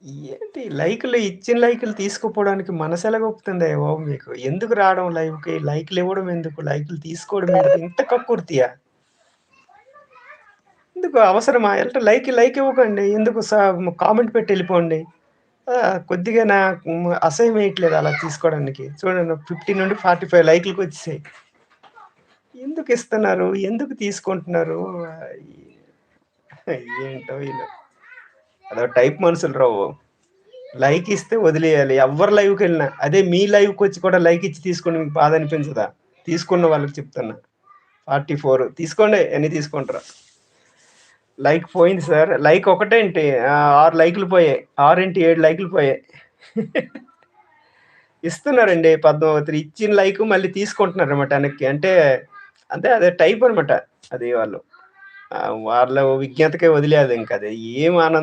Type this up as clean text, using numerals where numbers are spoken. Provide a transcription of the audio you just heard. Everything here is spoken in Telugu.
ఏంటి లైకులు ఇచ్చిన లైకులు తీసుకోపోవడానికి మనసెలాగొప్పుతుందయ్య బాబు మీకు? ఎందుకు రావడం లైవ్‌కి? లైకులివ్వడం ఎందుకు? లైకులు తీసుకోవడం ఎందుకు? ఇంత కక్కుర్తియా? ఎందుకు అవసరమా? లైక్ ఇవ్వకండి. ఎందుకు కామెంట్ పెట్టి ఎళ్ళిపోండి. కొద్దిగా అసహ్యం వేయట్లేదు అలా తీసుకోవడానికి. చూడండి 50-45 లైకులకొచ్చేసాయి. ఎందుకిస్తున్నారు? ఎందుకు తీసుకుంటున్నారు? ఆహ్, ఏంటో ఈళ్ళు. అదో టైప్ మనుషులురా బాబు. లైక్ ఇస్తే వదిలేయాలి. ఎవ్వరు లైవ్‌కెళ్ళినా. అదే మీ లైవ్‌కొచ్చి కూడా లైక్ ఇచ్చి తీసుకోండి మీకు బాధ అనిపించదా? తీసుకున్న వాళ్ళకి చెప్తున్నా. 44 తీసుకోండి ఎన్ని తీసుకుంటారో. లైక్ పోయింది సార్. లైక్ ఒకటేంటి 6 లైకులు పోయాయి. 6 7 లైకులు పోయాయి. ఇస్తున్నారండి పద్మావతి ఇచ్చిన లైక్ మళ్ళీ తీసుకుంటున్నారన్నమాట వెనక్కి. అంటే అదే టైప్ అనమాట. అది వాళ్ళు. వాళ్ళ విజ్ఞతకే వదిలేయాలి ఇంకది. ఏం ఆనందం